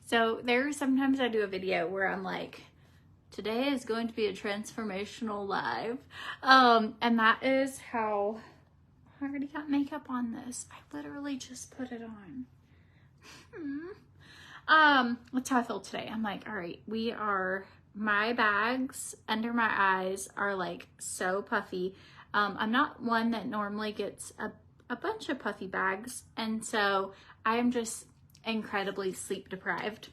So sometimes I do a video where I'm like, today is going to be a transformational live. And that is how I already got makeup on this. I literally just put it on. That's how I feel today. I'm like, all right, my bags under my eyes are like so puffy. I'm not one that normally gets a bunch of puffy bags. And so I am just incredibly sleep deprived.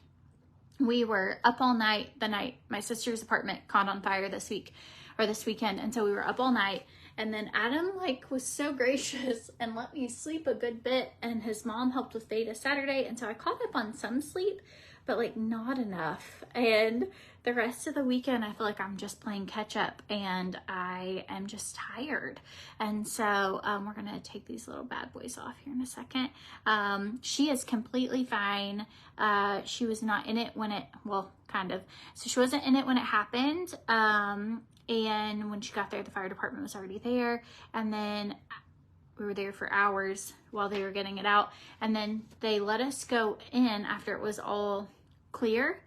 We were up all night the night my sister's apartment caught on fire this weekend. And so we were up all night, and then Adam was so gracious and let me sleep a good bit, and his mom helped with Beta Saturday. And so I caught up on some sleep, but not enough. And the rest of the weekend, I feel like I'm just playing catch up, and I am just tired. And so we're gonna take these little bad boys off here in a second. She is completely fine. She was not in it when so she wasn't in it when it happened. And when she got there, the fire department was already there. And then we were there for hours while they were getting it out. And then they let us go in after it was all clear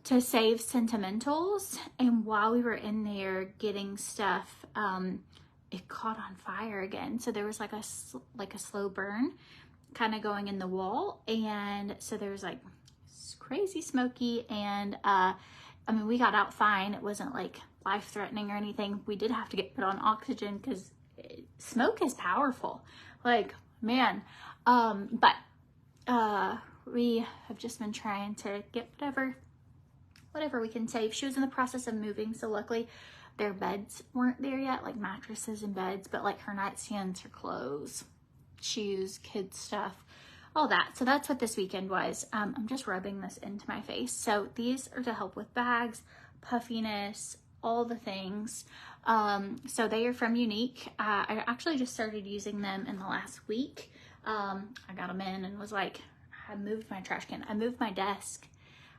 to save sentimentals. And while we were in there getting stuff, it caught on fire again. So there was like a slow burn kind of going in the wall. And so there was crazy smoky. And we got out fine. It wasn't life-threatening or anything. We did have to get put on oxygen because smoke is powerful, man. But we have just been trying to get whatever we can save. She was in the process of moving, so luckily their beds weren't there yet, mattresses and beds, but her nightstands, her clothes, shoes, kids stuff, all that. So that's what this weekend was. I'm just rubbing this into my face. So these are to help with bags, puffiness, all the things. So they are from YOUNIQUE. I actually just started using them in the last week. I got them in and was I moved my trash can. I moved my desk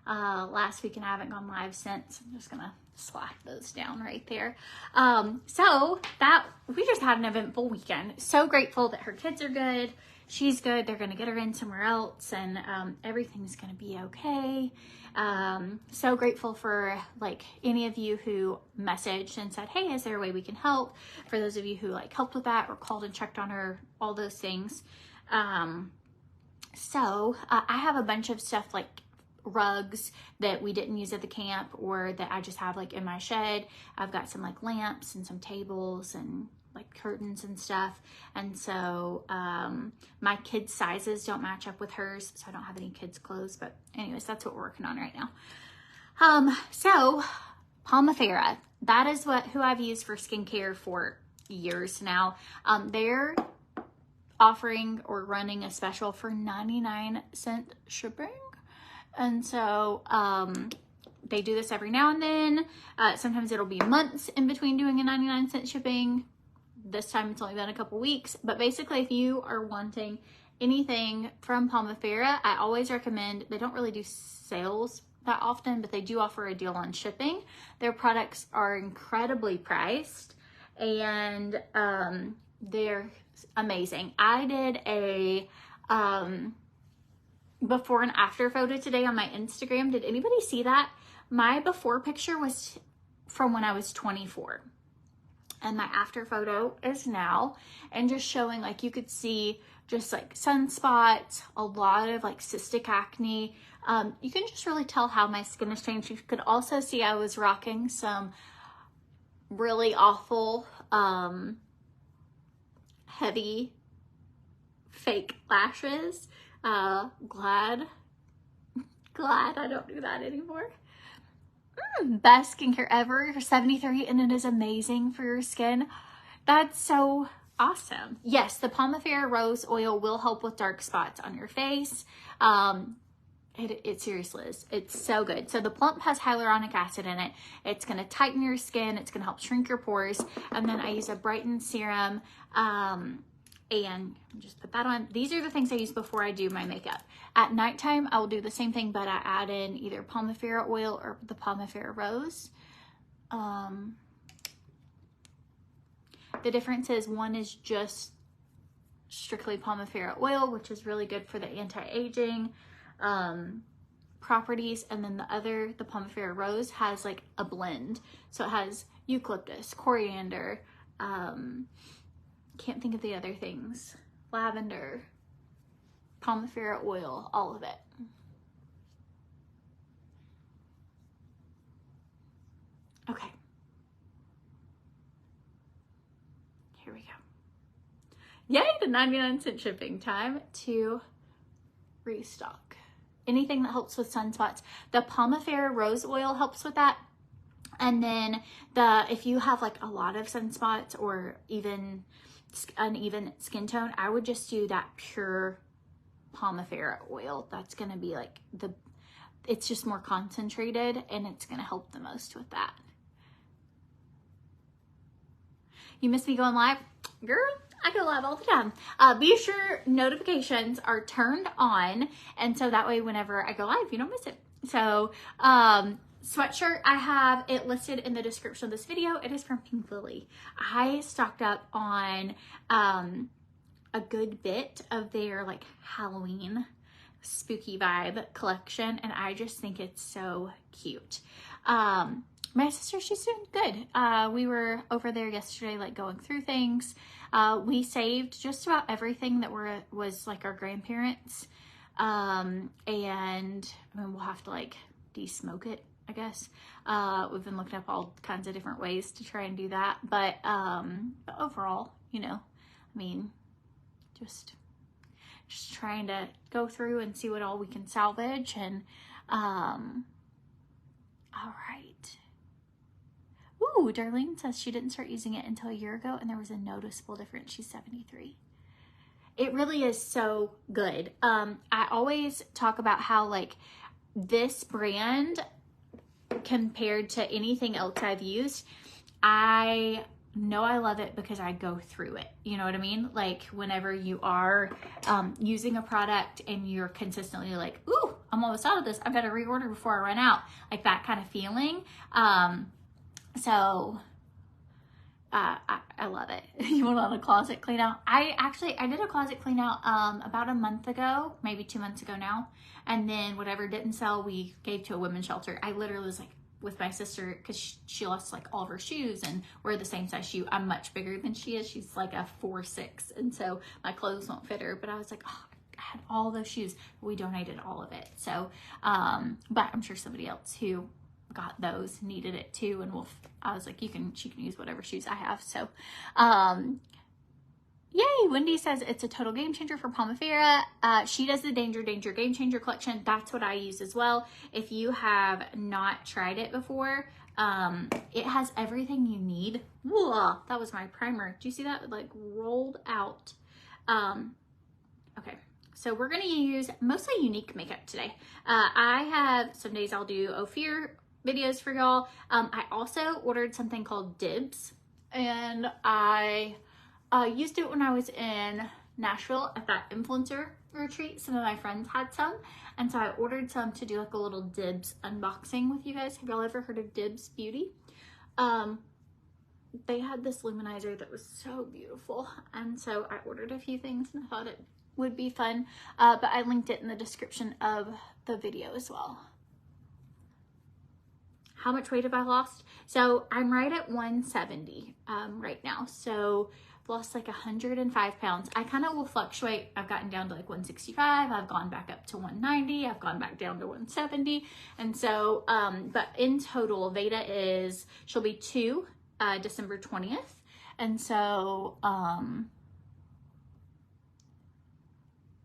last week, and I haven't gone live since. I'm just gonna slap those down right there. So we just had an eventful weekend. So grateful that her kids are good. She's good. They're gonna get her in somewhere else, and everything's gonna be okay. So grateful for any of you who messaged and said, hey, is there a way we can help? For those of you who helped with that or called and checked on her, all those things. So I have a bunch of stuff rugs that we didn't use at the camp, or that I just have in my shed. I've got some lamps and some tables and curtains and stuff. And so my kids' sizes don't match up with hers, so I don't have any kids' clothes. But anyways, that's what we're working on right now. So POMIFERA, that is who I've used for skincare for years now. They're offering or running a special for 99-cent shipping. And so they do this every now and then. Sometimes it'll be months in between doing a 99-cent shipping. This time it's only been a couple weeks. But basically, if you are wanting anything from POMIFERA, I always recommend, they don't really do sales that often, but they do offer a deal on shipping. Their products are incredibly priced, and they're amazing. I did a before and after photo today on my Instagram. Did anybody see that? My before picture was from when I was 24. And my after photo is now, and just showing you could see just sunspots, a lot of cystic acne. You can just really tell how my skin has changed. You could also see I was rocking some really awful heavy fake lashes. Glad I don't do that anymore. Best skincare ever. You're 73 and it is amazing for your skin. That's so awesome. Yes, the POMIFERA Rose Oil will help with dark spots on your face. It seriously is. It's so good. So the Plump has hyaluronic acid in it. It's going to tighten your skin. It's going to help shrink your pores. And then I use a Brighten Serum. And just put that on. These are the things I use before I do my makeup. At nighttime, I will do the same thing, but I add in either POMIFERA oil or the POMIFERA Rose. The difference is one is just strictly POMIFERA oil, which is really good for the anti-aging. properties, and then the POMIFERA Rose has like a blend. So it has eucalyptus, coriander, can't think of the other things, lavender, POMIFERA oil, all of it. Okay. Here we go. Yay, the 99-cent shipping. Time to restock. Anything that helps with sunspots. The POMIFERA Rose Oil helps with that. And then if you have like a lot of sunspots or even uneven skin tone, I would just do that pure POMIFERA oil. That's going to be like it's just more concentrated, and it's going to help the most with that. You miss me going live? Girl, I go live all the time. Be sure notifications are turned on, and so that way whenever I go live, you don't miss it. So, sweatshirt, I have it listed in the description of this video. It is from Pink Lily. I stocked up on a good bit of their like Halloween spooky vibe collection, and I just think it's so cute. My sister, she's doing good. We were over there yesterday, like going through things. We saved just about everything that was like our grandparents. And I mean, we'll have to like de-smoke it, I guess. We've been looking up all kinds of different ways to try and do that. But overall, you know, I mean, just trying to go through and see what all we can salvage. And all right. Ooh, Darlene says she didn't start using it until a year ago, and there was a noticeable difference. She's 73. It really is so good. I always talk about how like this brand compared to anything else I've used, I know I love it because I go through it. You know what I mean? Like whenever you are using a product and you're consistently like, ooh, I'm almost out of this, I better reorder before I run out. Like that kind of feeling. So I love it. You want a closet clean out? I did a closet clean out about a month ago, maybe 2 months ago now. And then whatever didn't sell, we gave to a women's shelter. I literally was like with my sister, because she lost like all of her shoes, and we're the same size shoe. I'm much bigger than she is. She's like a 4'6", and so my clothes won't fit her. But I was like, oh, I had all those shoes. We donated all of it. So, but I'm sure somebody else who got those needed it too, and I was like, she can use whatever shoes I have. So yay. Wendy says it's a total game changer for POMIFERA. She does the Danger Game Changer collection. That's what I use as well. If you have not tried it before, it has everything you need. Whoa, that was my primer. Do you see that? It like rolled out. Okay. So we're going to use mostly Younique makeup today. I have some days I'll do OFIR videos for y'all. I also ordered something called DIBS, and I used it when I was in Nashville at that influencer retreat. Some of my friends had some, and so I ordered some to do like a little DIBS unboxing with you guys. Have y'all ever heard of DIBS Beauty? They had this luminizer that was so beautiful, and so I ordered a few things, and I thought it would be fun, but I linked it in the description of the video as well. How much weight have I lost? So I'm right at 170 right now. So I've lost like 105 pounds. I kind of will fluctuate. I've gotten down to like 165. I've gone back up to 190. I've gone back down to 170. And so, but in total, Veda she'll be 2 December 20th. And so,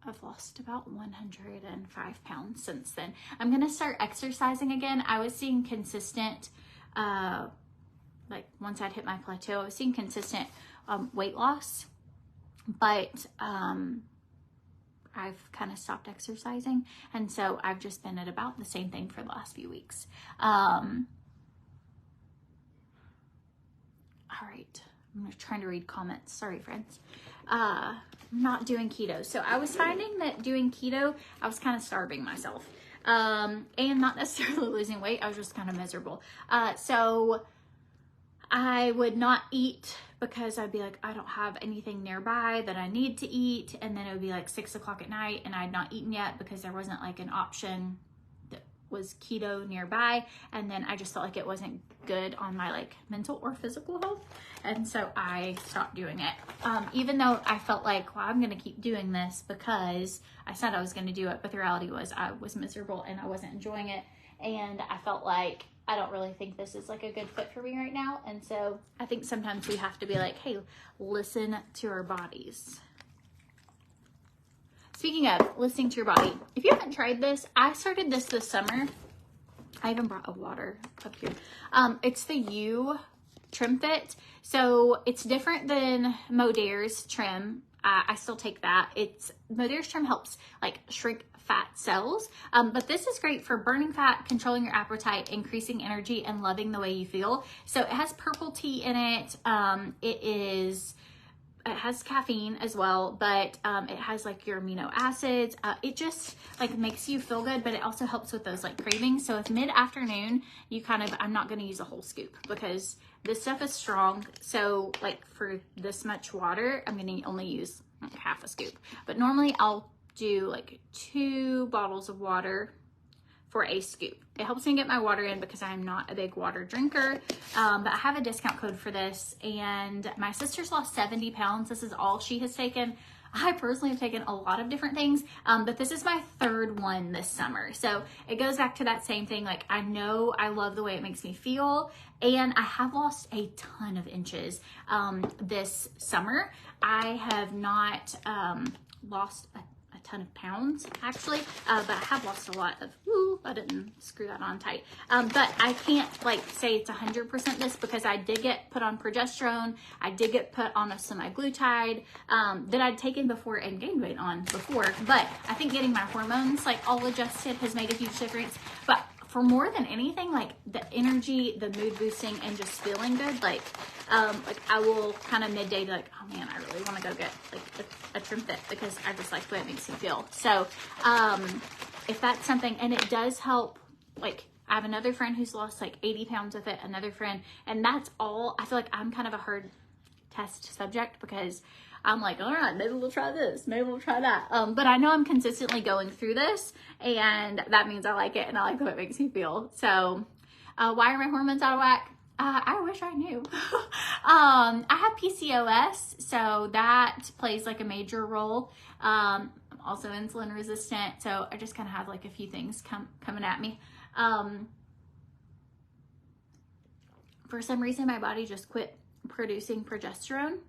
I've lost about 105 pounds since then. I'm gonna start exercising again. I was seeing consistent, like once I'd hit my plateau, I was seeing consistent weight loss, but I've kind of stopped exercising. And so I've just been at about the same thing for the last few weeks. All right, I'm trying to read comments. Sorry, friends. Not doing keto. So I was finding that doing keto, I was kind of starving myself, and not necessarily losing weight. I was just kind of miserable. So I would not eat because I'd be like, I don't have anything nearby that I need to eat. And then it would be like 6 o'clock at night and I'd not eaten yet because there wasn't like an option that was keto nearby, and then I just felt like it wasn't good on my like mental or physical health, and so I stopped doing it. Even though I felt like, well, I'm gonna keep doing this because I said I was gonna do it, but the reality was I was miserable and I wasn't enjoying it, and I felt like I don't really think this is like a good fit for me right now. And so I think sometimes we have to be like, hey, listen to our bodies. Speaking of listening to your body, if you haven't tried this, I started this summer. I even brought a water up here. It's the TRIMFIT. So it's different than Moder's Trim. I still take that. Moder's Trim helps like shrink fat cells. But this is great for burning fat, controlling your appetite, increasing energy, and loving the way you feel. So it has purple tea in it. It has caffeine as well, but it has like your amino acids. It just like makes you feel good, but it also helps with those like cravings. So if mid-afternoon, I'm not gonna use a whole scoop because this stuff is strong. So like for this much water, I'm gonna only use like half a scoop. But normally I'll do like 2 bottles of water for a scoop. It helps me get my water in because I'm not a big water drinker, but I have a discount code for this, and my sister's lost 70 pounds. This is all she has taken. I personally have taken a lot of different things, but this is my 3rd one this summer. So it goes back to that same thing. Like, I know I love the way it makes me feel, and I have lost a ton of inches this summer. I have not lost a ton of pounds actually, but I have lost a lot of, I didn't screw that on tight. But I can't like say it's 100% this because I did get put on progesterone. I did get put on a semaglutide that I'd taken before and gained weight on before. But I think getting my hormones like all adjusted has made a huge difference. But for more than anything, like the energy, the mood boosting, and just feeling good, like I will kind of midday be like, oh man, I really want to go get like a TRIMFIT because I just like the way it makes me feel. So if that's something, and it does help, like I have another friend who's lost like 80 pounds with it, another friend, and that's all. I feel like I'm kind of a hard test subject because I'm like, all right, maybe we'll try this, maybe we'll try that. But I know I'm consistently going through this, and that means I like it and I like the way it makes me feel. So why are my hormones out of whack? I wish I knew. I have PCOS, so that plays like a major role. I'm also insulin resistant, so I just kind of have like a few things coming at me. For some reason, my body just quit producing progesterone.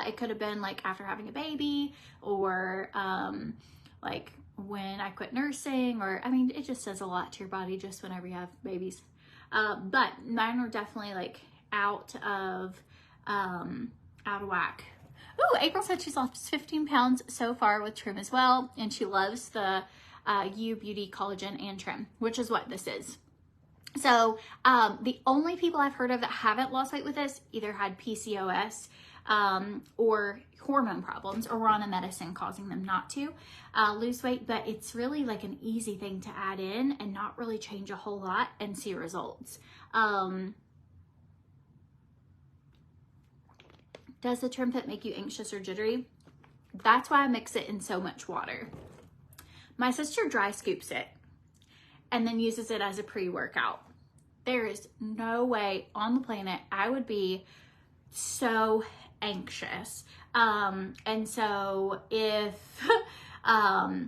It could have been like after having a baby, or like when I quit nursing, or I mean, it just does a lot to your body just whenever you have babies. But mine were definitely like out of whack. Ooh, April said she's lost 15 pounds so far with Trim as well, and she loves the You Beauty Collagen and Trim, which is what this is. So the only people I've heard of that haven't lost weight with this either had PCOS or hormone problems, or were on a medicine causing them not to lose weight. But it's really like an easy thing to add in and not really change a whole lot and see results. Does the TRIMFIT make you anxious or jittery? That's why I mix it in so much water. My sister dry scoops it and then uses it as a pre-workout. There is no way on the planet I would be so anxious. And so if I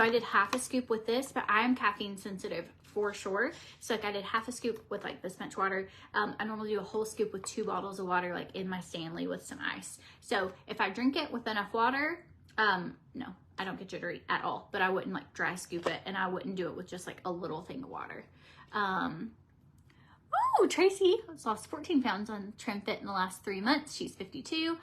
did half a scoop with this, but I am caffeine sensitive for sure. So like I did half a scoop with like this much water. I normally do a whole scoop with 2 bottles of water, like in my Stanley with some ice. So if I drink it with enough water, no, I don't get jittery at all, but I wouldn't like dry scoop it, and I wouldn't do it with just like a little thing of water. Oh, Tracy has lost 14 pounds on TRIMFIT in the last 3 months. She's 52.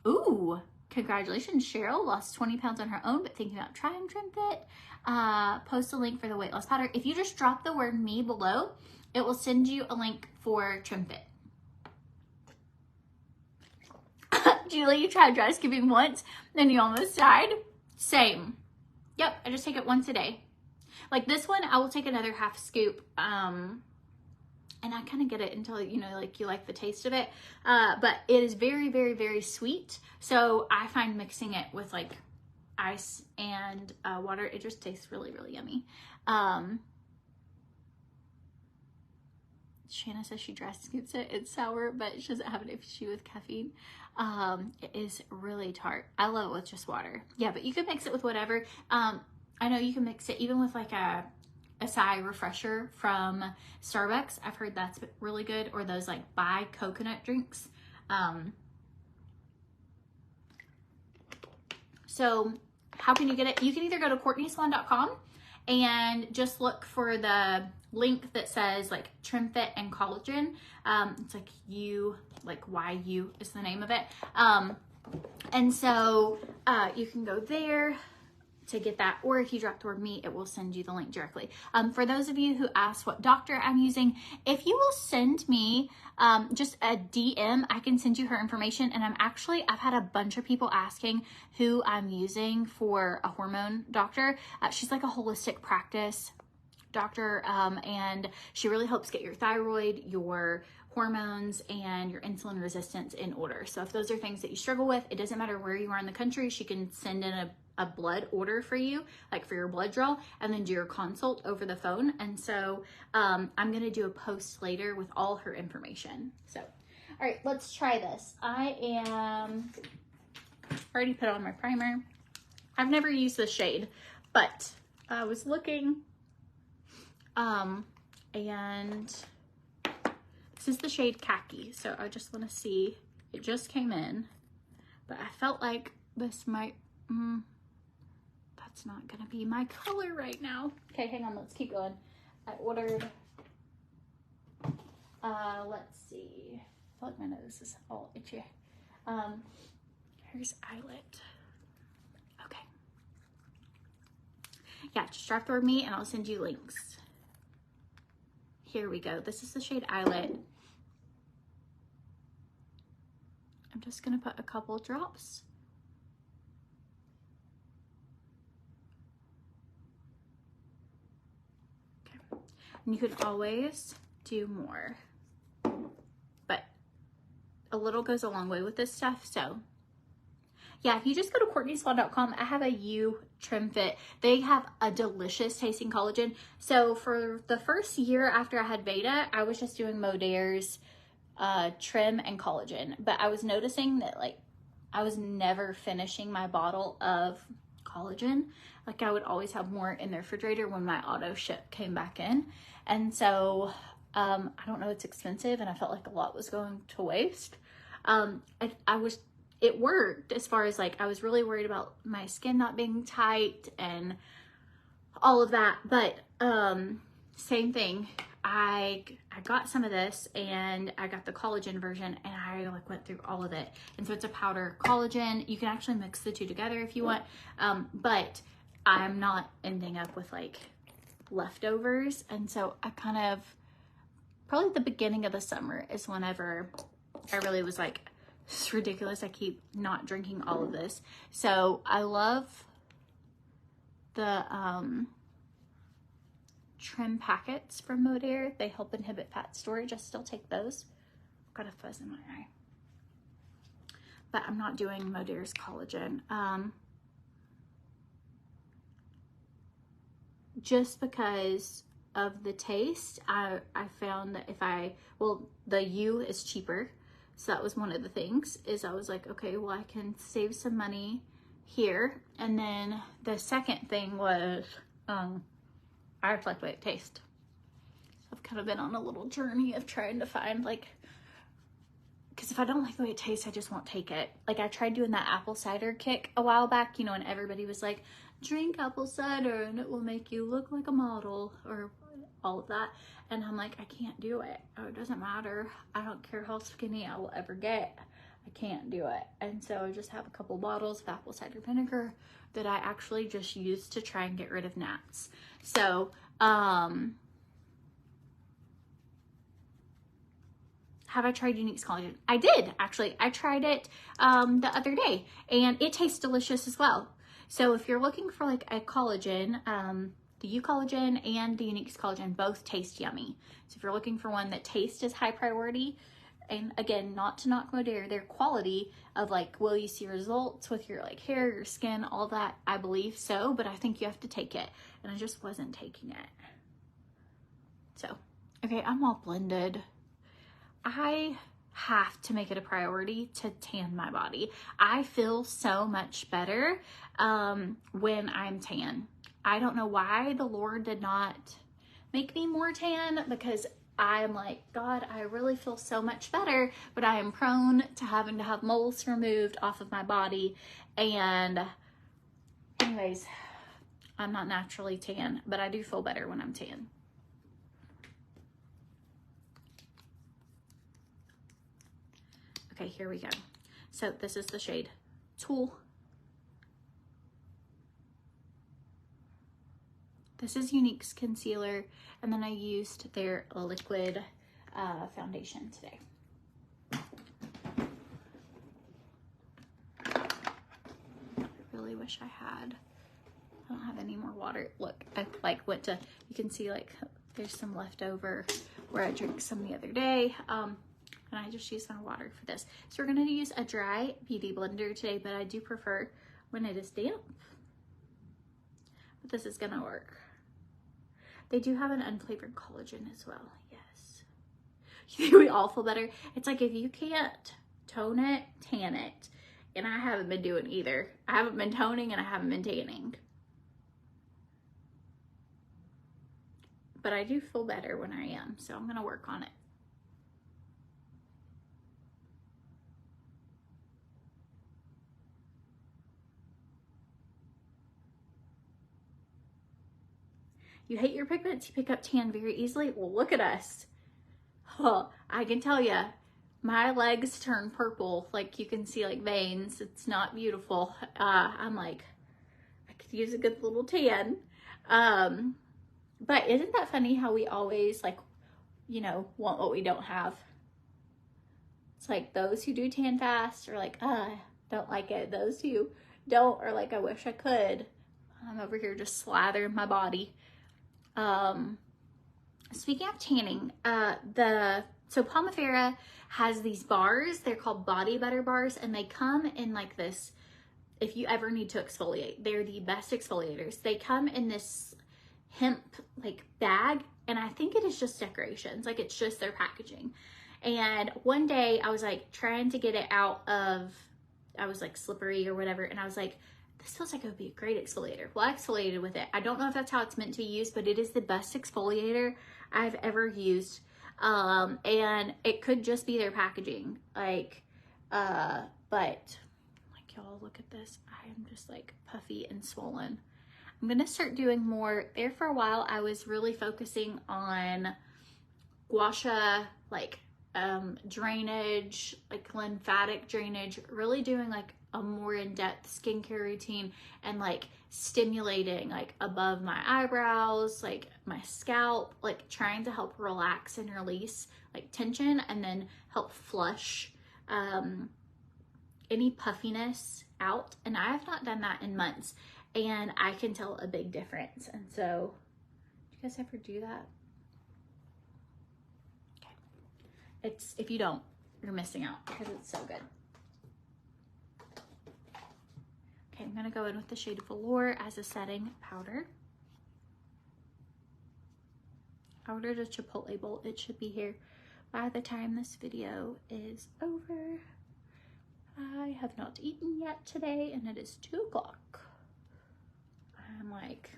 Ooh, congratulations, Cheryl. Lost 20 pounds on her own, but thinking about trying TRIMFIT. Post a link for the weight loss powder. If you just drop the word me below, it will send you a link for TRIMFIT. Julie, you tried dry scooping once, then you almost died. Same. Yep, I just take it once a day. Like this one, I will take another half scoop, and I kind of get it until, you know, like you like the taste of it. But it is very, very, very sweet. So I find mixing it with like ice and water. It just tastes really, really yummy. Shanna says she dry scoops it. It's sour, but she doesn't have an issue with caffeine. It is really tart. I love it with just water. Yeah, but you can mix it with whatever. I know you can mix it even with like a acai refresher from Starbucks. I've heard that's really good, or those like Bai coconut drinks. So how can you get it? You can either go to CORTNEYSWANN.com and just look for the link that says like TRIMFIT and collagen. It's like YU is the name of it. And so you can go there to get that, or if you drop the word me, it will send you the link directly. For those of you who asked what doctor I'm using, if you will send me just a DM, I can send you her information. And I've had a bunch of people asking who I'm using for a hormone doctor. She's like a holistic practice doctor, and she really helps get your thyroid, your hormones, and your insulin resistance in order. So if those are things that you struggle with, it doesn't matter where you are in the country, she can send in a blood order for you, like for your blood draw, and then do your consult over the phone. And so I'm gonna do a post later with all her information. So, all right, let's try this. I already put on my primer. I've never used this shade, but I was looking, and this is the shade Khaki. So I just wanna see, it just came in, but I felt like this might, that's not gonna be my color right now. Okay, hang on, let's keep going. I ordered, let's see. I feel like my nose is all itchy. Here's eyelet. Okay. Yeah, just drop the word me and I'll send you links. Here we go. This is the shade Eyelet. I'm just gonna put a couple drops. Okay. And you can always do more, but a little goes a long way with this stuff. So yeah, if you just go to CORTNEYSWANN.com, I have a TRIMFIT. They have a delicious tasting collagen. So for the first year after I had Veda, I was just doing Moder's trim and collagen. But I was noticing that like I was never finishing my bottle of collagen. Like I would always have more in the refrigerator when my auto ship came back in. And so I don't know, it's expensive, and I felt like a lot was going to waste. It worked as far as like, I was really worried about my skin not being tight and all of that. But same thing, I got some of this and I got the collagen version, and I like went through all of it. And so it's a powder collagen. You can actually mix the two together if you want. But I'm not ending up with like leftovers. And so I kind of, probably the beginning of the summer is whenever I really was like, it's ridiculous, I keep not drinking all of this. So I love the trim packets from Moder. They help inhibit fat storage. I still take those. I've got a fuzz in my eye. But I'm not doing Moder's collagen. Just because of the taste, I found that the U is cheaper. So that was one of the things, is I was like, okay, well, I can save some money here. And then the second thing was, I just like the way it tastes. So I've kind of been on a little journey of trying to find like, because if I don't like the way it tastes, I just won't take it. Like I tried doing that apple cider kick a while back, you know, and everybody was like, drink apple cider and it will make you look like a model, or all of that. And I'm like, I can't do it. Oh, it doesn't matter. I don't care how skinny I will ever get. I can't do it. And so I just have a couple bottles of apple cider vinegar that I actually just use to try and get rid of gnats. So, have I tried YOUNIQUE's collagen? I did, actually. I tried it the other day, and it tastes delicious as well. So if you're looking for like a collagen, the U collagen and the YOUNIQUE's collagen both taste yummy. So if you're looking for one that tastes as high priority, and again, not to knock Modere, their quality of like, will you see results with your like hair, your skin, all that? I believe so, but I think you have to take it, and I just wasn't taking it. So, okay, I'm all blended. I have to make it a priority to tan my body. I feel so much better when I'm tan. I don't know why the Lord did not make me more tan, because I'm like, God, I really feel so much better, but I am prone to having to have moles removed off of my body. And anyways, I'm not naturally tan, but I do feel better when I'm tan. Okay, here we go. So this is the shade Tool. This is Younique's concealer, and then I used their liquid foundation today. I really wish I had. I don't have any more water. Look, I like went to, you can see like there's some left over where I drank some the other day. And I just used my water for this. So we're gonna use a dry beauty blender today, but I do prefer when it is damp. But this is gonna work. They do have an unflavored collagen as well, yes. You think we all feel better? It's like if you can't tone it, tan it. And I haven't been doing either. I haven't been toning and I haven't been tanning. But I do feel better when I am, so I'm gonna work on it. You hate your pigments, you pick up tan very easily. Well, look at us. Oh, I can tell you, my legs turn purple. Like you can see like veins. It's not beautiful. I'm like, I could use a good little tan. But isn't that funny how we always like, you know, want what we don't have? It's like those who do tan fast are like, don't like it. Those who don't are like, I wish I could. I'm over here just slathering my body. Speaking of tanning, so POMIFERA has these bars. They're called body butter bars, and they come in like this, if you ever need to exfoliate, they're the best exfoliators. They come in this hemp like bag, and I think it is just decorations. Like it's just their packaging. And one day I was like trying to get it out of, I was like slippery or whatever. And I was like, this feels like it would be a great exfoliator. Well, I exfoliated with it. I don't know if that's how it's meant to be used, but it is the best exfoliator I've ever used. And it could just be their packaging. Like, but like y'all look at this. I am just like puffy and swollen. I'm going to start doing more. There for a while, I was really focusing on gua sha, like drainage, like lymphatic drainage, really doing like a more in-depth skincare routine and like stimulating like above my eyebrows, like my scalp, like trying to help relax and release like tension and then help flush any puffiness out. And I have not done that in months, and I can tell a big difference. And so, do you guys ever do that? Okay. It's, if you don't, you're missing out because it's so good. Okay, I'm gonna go in with the shade Velour as a setting powder. I ordered a Chipotle bowl. It should be here by the time this video is over. I have not eaten yet today, and it is 2 o'clock. I'm like,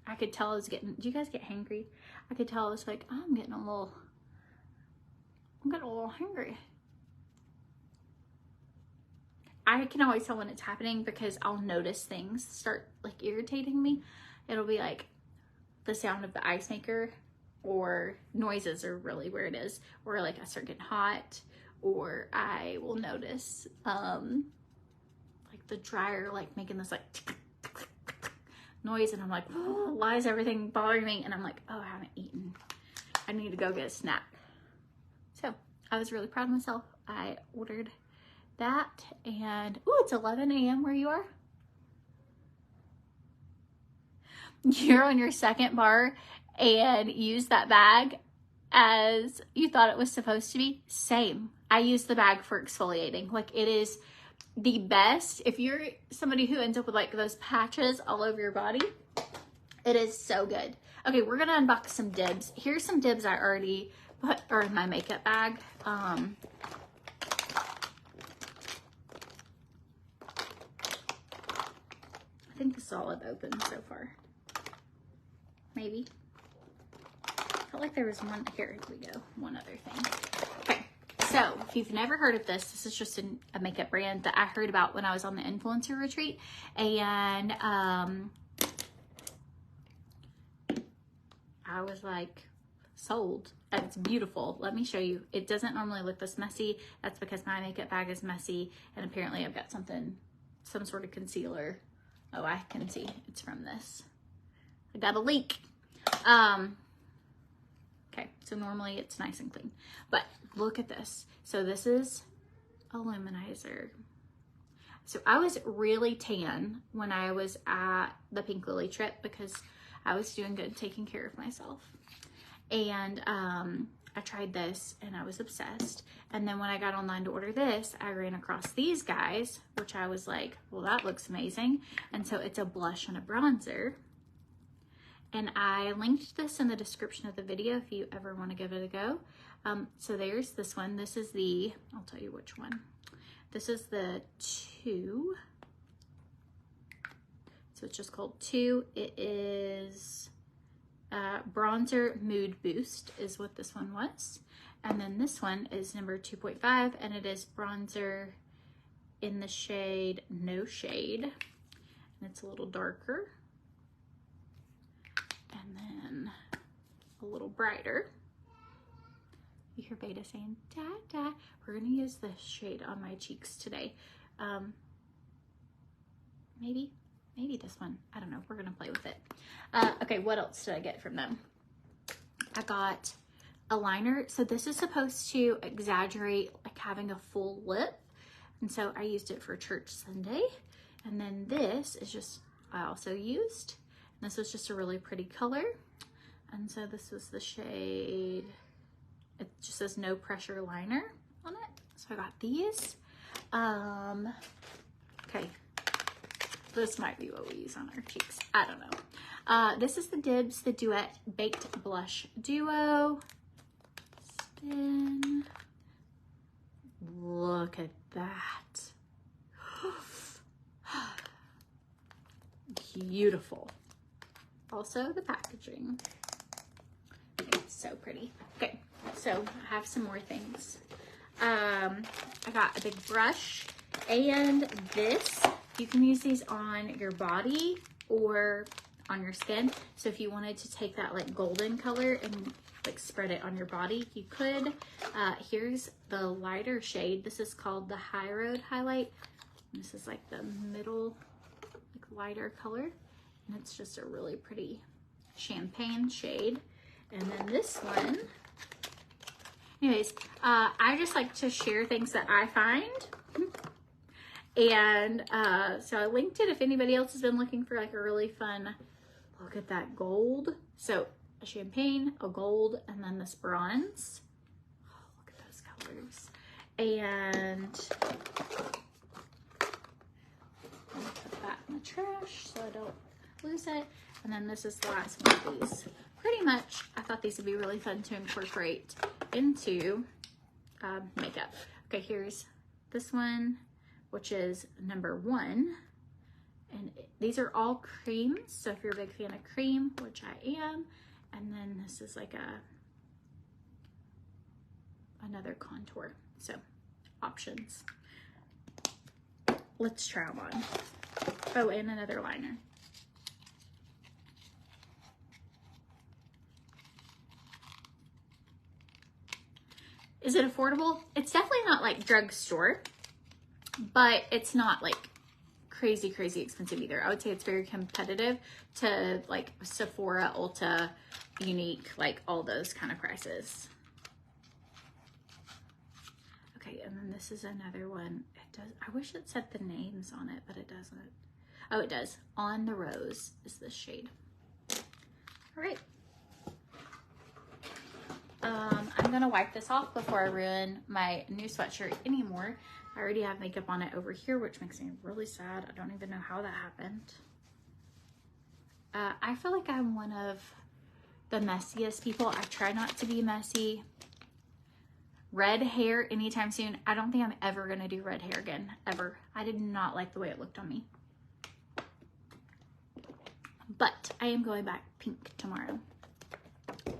I could tell I was getting, do you guys get hangry? I could tell I was like, I'm getting a little hungry. I can always tell when it's happening because I'll notice things start like irritating me. It'll be like the sound of the ice maker, or noises are really where it is, or like I start getting hot, or I will notice like the dryer like making this like noise, and I'm like, oh, why is everything bothering me? And I'm like, oh, I haven't eaten. I need to go get a snack. So I was really proud of myself. I ordered that, and oh, it's 11 a.m. where you are. You're on your second bar and use that bag. as you thought it was supposed to be? Same. I use the bag for exfoliating. Like, it is the best. If you're somebody who ends up with like those patches all over your body, it is so good. Okay, we're gonna unbox some DIBS. Here's some DIBS I already put in my makeup bag. I think this is all I've opened so far. Maybe. I felt like there was one. Here we go. One other thing. Okay, so if you've never heard of this, this is just a makeup brand that I heard about when I was on the influencer retreat, and I was like, sold. And it's beautiful. Let me show you. It doesn't normally look this messy. That's because my makeup bag is messy, and apparently I've got something, some sort of concealer. Oh, I can see it's from this. I got a leak. Okay, so normally it's nice and clean, but look at this. So this is a luminizer. So I was really tan when I was at the Pink Lily trip because I was doing good taking care of myself. And I tried this and I was obsessed. And then when I got online to order this, I ran across these guys, which I was like, well, that looks amazing. And so it's a blush and a bronzer. And I linked this in the description of the video if you ever want to give it a go. So there's this one. This is the, I'll tell you which one. This is the 2. So it's just called 2. It is bronzer mood boost is what this one was. And then this one is number 2.5, and it is bronzer in the shade No Shade. And it's a little darker. And then a little brighter. You hear Beta saying, "Dada." We're gonna use this shade on my cheeks today. Maybe this one. I don't know. We're gonna play with it. Okay, what else did I get from them? I got a liner. So this is supposed to exaggerate like having a full lip. And so I used it for church Sunday. And then this is just, I also used. And this was just a really pretty color. And so this was the shade, it just says no pressure liner on it. So I got these. Okay. This might be what we use on our cheeks. I don't know. This is the DIBS, the Duet Baked Blush Duo. Spin. Look at that. Beautiful. Also the packaging. It's so pretty. Okay, so I have some more things. I got a big brush and this. You can use these on your body or on your skin. So if you wanted to take that like golden color and like spread it on your body, you could. Here's the lighter shade. This is called the High Road Highlight. This is like the middle, like lighter color. And it's just a really pretty champagne shade. And then this one, anyways, I just like to share things that I find. And so I linked it if anybody else has been looking for like a really fun, look at that gold. So a champagne, a gold, and then this bronze. Oh, look at those colors. And I'm gonna put that in the trash so I don't lose it. And then this is the last one of these. Pretty much, I thought these would be really fun to incorporate into makeup. Okay, here's this one, which is number 1. And these are all creams. So if you're a big fan of cream, which I am, and then this is like another contour. So options. Let's try them on. Oh, and another liner. Is it affordable? It's definitely not like drugstore, but it's not like crazy expensive either. I would say it's very competitive to like Sephora, Ulta, Younique, like all those kind of prices. Okay, and then this is another one. It does, I wish it said the names on it, but it doesn't. Oh, it does. On the Rose is this shade. All right. I'm gonna wipe this off before I ruin my new sweatshirt anymore. I already have makeup on it over here, which makes me really sad. I don't even know how that happened. I feel like I'm one of the messiest people. I try not to be messy. Red hair anytime soon. I don't think I'm ever gonna do red hair again, ever. I did not like the way it looked on me. But I am going back pink tomorrow.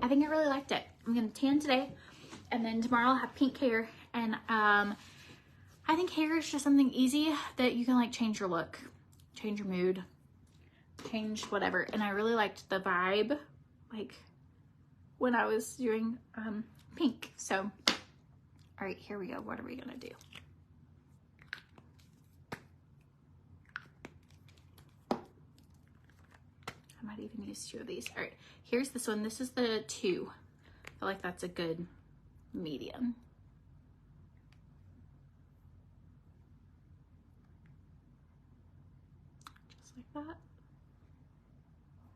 I think I really liked it. I'm gonna tan today, and then tomorrow I'll have pink hair. And I think hair is just something easy that you can like change your look, change your mood, change whatever. And I really liked the vibe like when I was doing pink. So all right, here we go. What are we gonna do? I might even use 2 of these. All right, here's this one. This is the 2. I feel like that's a good medium. Just like that.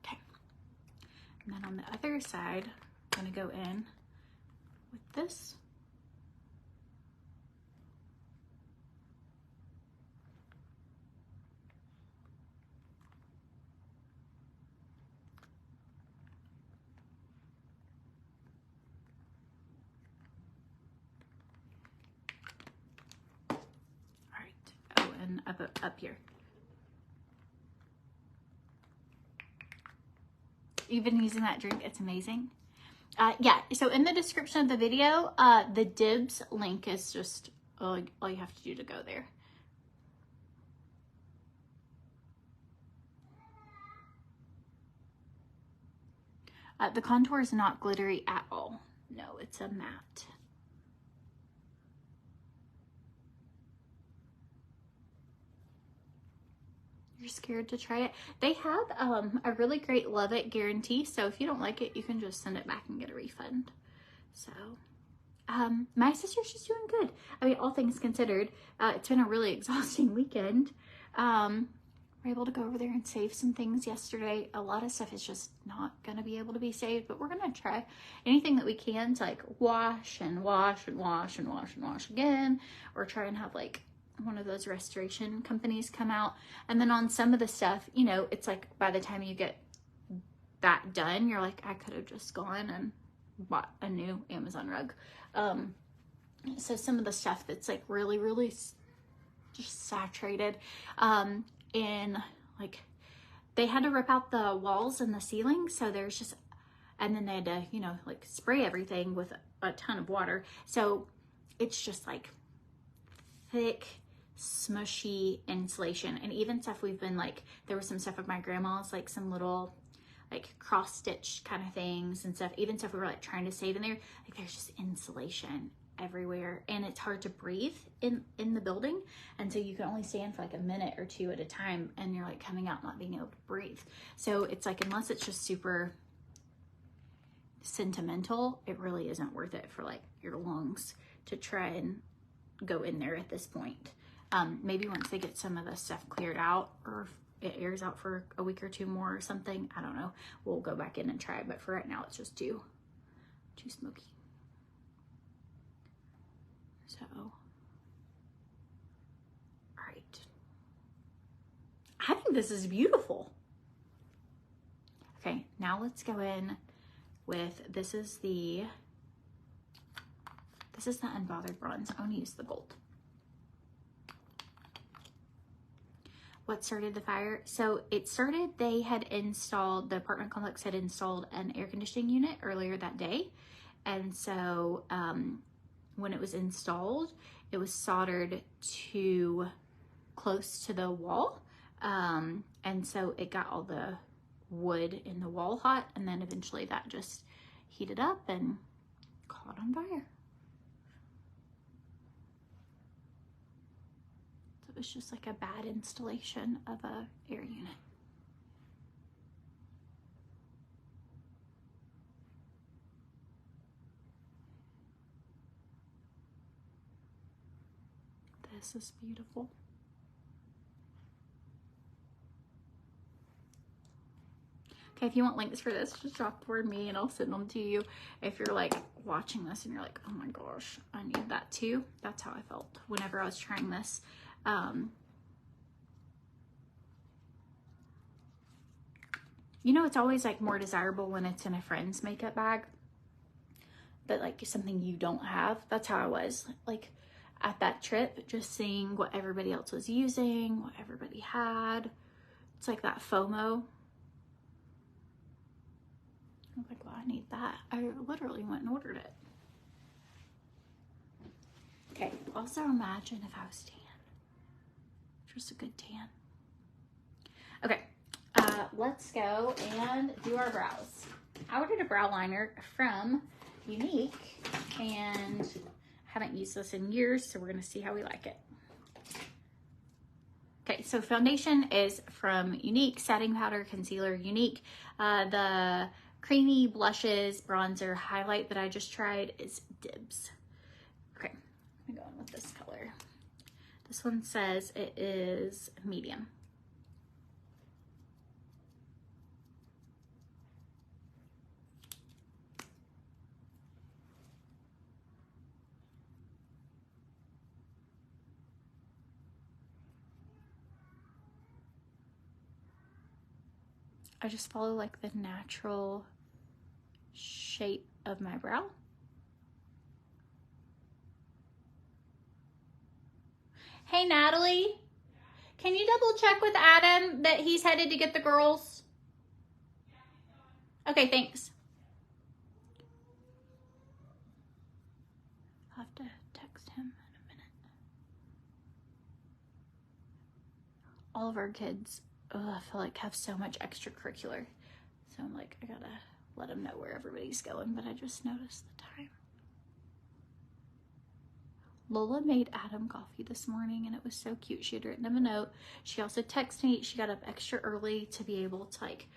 Okay. And then on the other side, I'm gonna go in with this. And up here. You've been using that drink, it's amazing. Yeah, so in the description of the video, the DIBS link is just all you have to do to go there. The contour is not glittery at all. No, it's a matte. You're scared to try it. They have a really great love it guarantee, so if you don't like it, you can just send it back and get a refund. So my sister's just doing good. I mean, all things considered, it's been a really exhausting weekend. We're able to go over there and save some things yesterday. A lot of stuff is just not gonna be able to be saved, but we're gonna try anything that we can to like wash and wash and wash and wash and wash again, or try and have like one of those restoration companies come out. And then on some of the stuff, you know, it's like by the time you get that done, you're like, I could have just gone and bought a new Amazon rug. So some of the stuff that's like really, really just saturated, in like, they had to rip out the walls and the ceiling. So there's just, and then they had to, you know, like spray everything with a ton of water. So it's just like thick, smushy insulation. And even stuff we've been like, there was some stuff of my grandma's, like some little like cross stitch kind of things and stuff, even stuff we were like trying to save in there, like there's just insulation everywhere, and it's hard to breathe in the building, and so you can only stand for like a minute or 2 at a time, and you're like coming out not being able to breathe. So it's like, unless it's just super sentimental, it really isn't worth it for like your lungs to try and go in there at this point. Maybe once they get some of the stuff cleared out, or it airs out for a week or 2 more or something, I don't know, we'll go back in and try it. But for right now, it's just too smoky. So, all right. I think this is beautiful. Okay, now let's go in with, this is the Unbothered Bronze. I want to use the gold. What started the fire? So it started, they had installed, the apartment complex had installed an air conditioning unit earlier that day. And so when it was installed, it was soldered too close to the wall. And so it got all the wood in the wall hot, and then eventually that just heated up and caught on fire. So it was just like a bad installation of a air unit. This is beautiful. Okay, if you want links for this, just drop the word me and I'll send them to you. If you're like watching this and you're like, oh my gosh, I need that too. That's how I felt whenever I was trying this. You know, it's always like more desirable when it's in a friend's makeup bag, but like something you don't have. That's how I was like at that trip, just seeing what everybody else was using, what everybody had. It's like that FOMO. I was like, well, I need that. I literally went and ordered it. Okay, also imagine if I was tan. Just a good tan. Okay, let's go and do our brows. I ordered a brow liner from YOUNIQUE and haven't used this in years, so we're gonna see how we like it. Okay, so foundation is from YOUNIQUE, setting powder, concealer, YOUNIQUE. The creamy blushes, bronzer, highlight that I just tried is DIBS. Okay, I'm going with this color. This one says it is medium. I just follow like the natural shape of my brow. Hey Natalie, can you double check with Adam that he's headed to get the girls? Okay, thanks. I'll have to text him in a minute. All of our kids, I feel like have so much extracurricular. So I'm like, I gotta let them know where everybody's going, but I just noticed the time. Lola made Adam coffee this morning and it was so cute. She had written him a note. She also texted me. She got up extra early to be able to like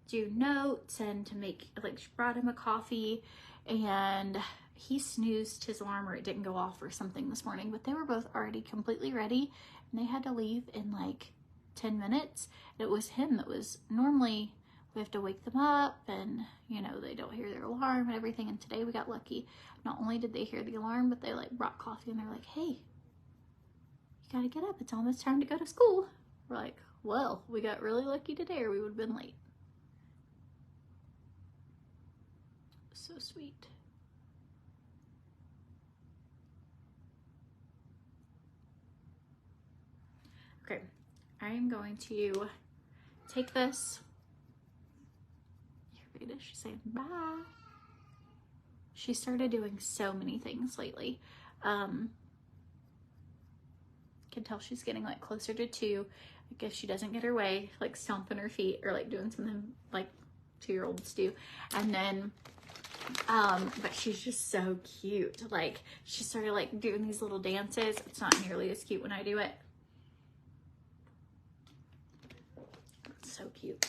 do notes and to make, like she brought him a coffee, and he snoozed his alarm or it didn't go off or something this morning, but they were both already completely ready and they had to leave in like 10 minutes. It was him that was, normally we have to wake them up and you know, they don't hear their alarm and everything. And today we got lucky. Not only did they hear the alarm, but they like brought coffee and they're like, hey, you gotta get up. It's almost time to go to school. We're like, well, we got really lucky today or we would have been late. So sweet. Okay, I am going to take this. She's saying bye. She started doing so many things lately. Can tell she's getting like closer to 2. Like if she doesn't get her way, like stomping her feet or like doing something like 2-year-olds do. And then but she's just so cute. Like she started like doing these little dances. It's not nearly as cute when I do it. It's so cute.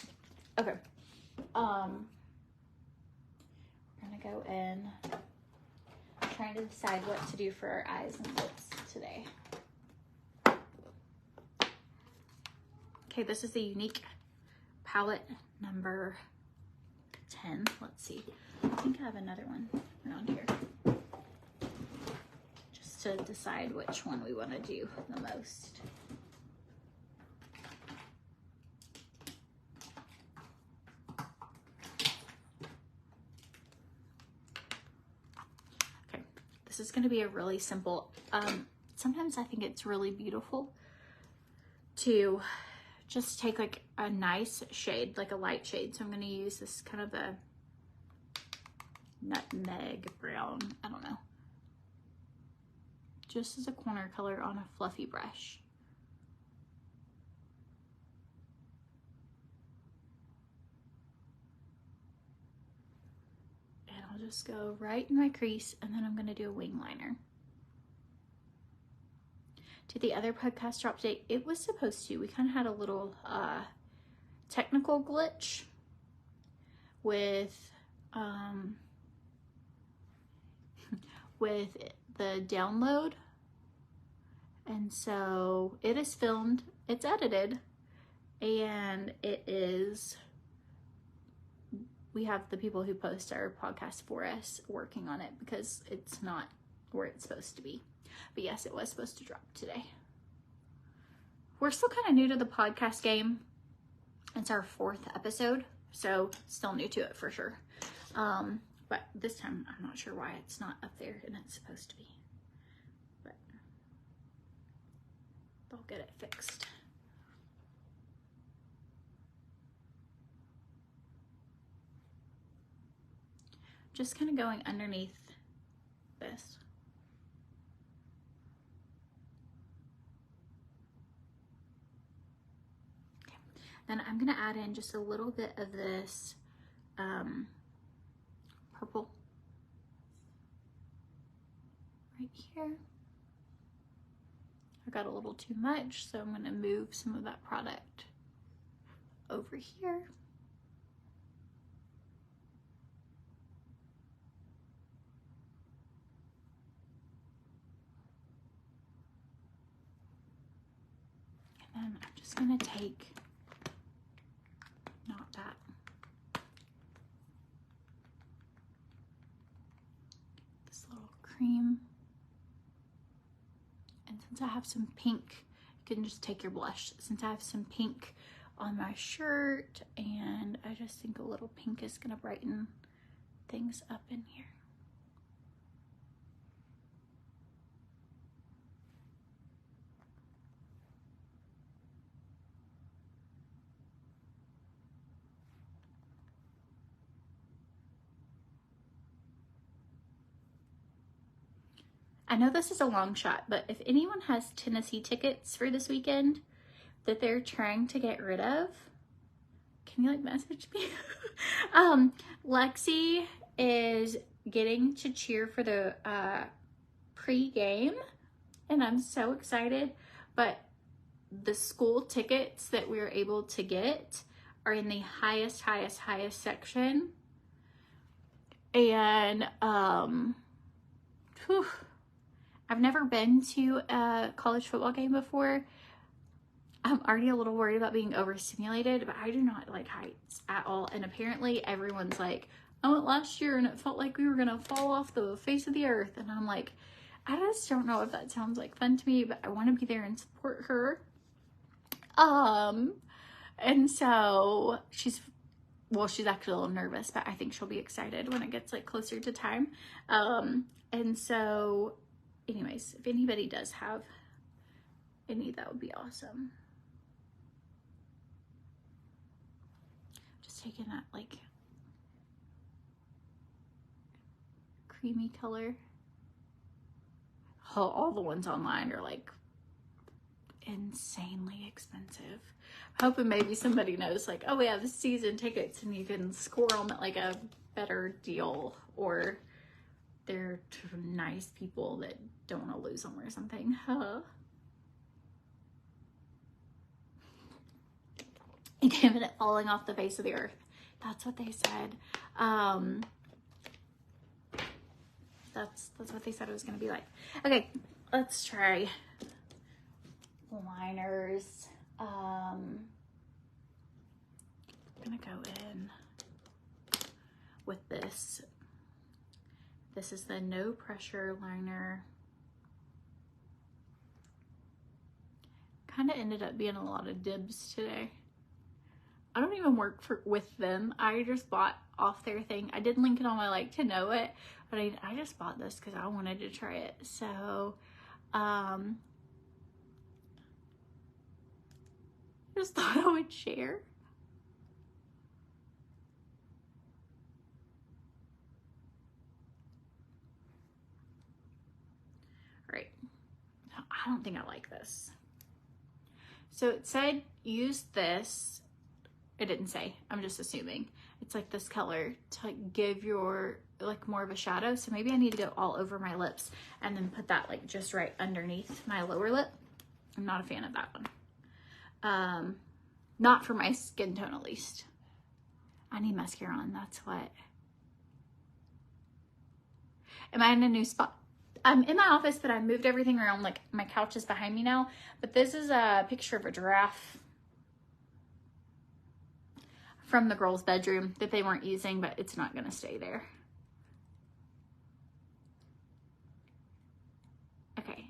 Okay. We're gonna go in. I'm trying to decide what to do for our eyes and lips today. Okay, this is the YOUNIQUE palette number 10. Let's see. I think I have another one around here. Just to decide which one we want to do the most. Okay, this is going to be a really simple, sometimes I think it's really beautiful to just take like a nice shade, like a light shade. So I'm going to use this kind of a nutmeg brown, I don't know, just as a corner color on a fluffy brush. And I'll just go right in my crease, and then I'm going to do a wing liner. To the other podcast drop date, it was supposed to, we kind of had a little technical glitch with the download, and so it is filmed, it's edited, and it is we have the people who post our podcast for us working on it because it's not where it's supposed to be. But yes, it was supposed to drop today. We're still kind of new to the podcast game. It's our 4th episode, so still new to it for sure. But this time I'm not sure why it's not up there and it's supposed to be. But they'll get it fixed. Just kind of going underneath this. Okay. Then I'm going to add in just a little bit of this purple right here. I got a little too much, so I'm going to move some of that product over here. And I'm just going to take, not that, this little cream, and since I have some pink, you can just take your blush. Since I have some pink on my shirt, and I just think a little pink is going to brighten things up in here. I know this is a long shot, but if anyone has Tennessee tickets for this weekend that they're trying to get rid of, can you like message me? Lexi is getting to cheer for the pre-game, and I'm so excited, but the school tickets that we're able to get are in the highest section. And whew, I've never been to a college football game before. I'm already a little worried about being overstimulated, but I do not like heights at all. And apparently everyone's like, I went last year and it felt like we were gonna fall off the face of the earth. And I'm like, I just don't know if that sounds like fun to me, but I want to be there and support her. And so she's actually a little nervous, but I think she'll be excited when it gets like closer to time. And so anyways, if anybody does have any, that would be awesome. Just taking that like creamy color. Oh, all the ones online are like insanely expensive. I'm hoping maybe somebody knows like, oh, we have season tickets and you can score them at like a better deal, or they're nice people that don't want to lose them or something. Given it falling off the face of the earth. That's what they said. That's what they said it was going to be like. Okay, let's try liners. I'm going to go in with this. This is the No Pressure liner. Kind of ended up being a lot of DIBS today. I don't even work with them. I just bought off their thing. I did link it on my like to know it, but I just bought this because I wanted to try it. So just thought I would share. All right. No, I don't think I like this. So it said use this. It didn't say, I'm just assuming. It's like this color to like give your like more of a shadow. So maybe I need to go all over my lips and then put that like just right underneath my lower lip. I'm not a fan of that one. Not for my skin tone at least. I need mascara on, that's what. Am I in a new spot? I'm in my office, but I moved everything around. Like my couch is behind me now, but this is a picture of a giraffe. from the girls' bedroom that they weren't using, but it's not gonna stay there. Okay.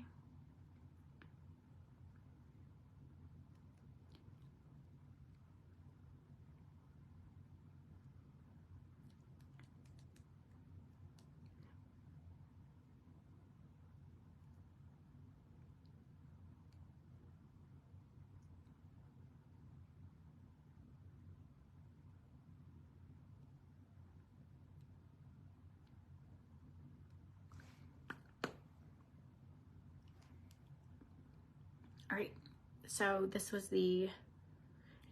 All right, so this was the, it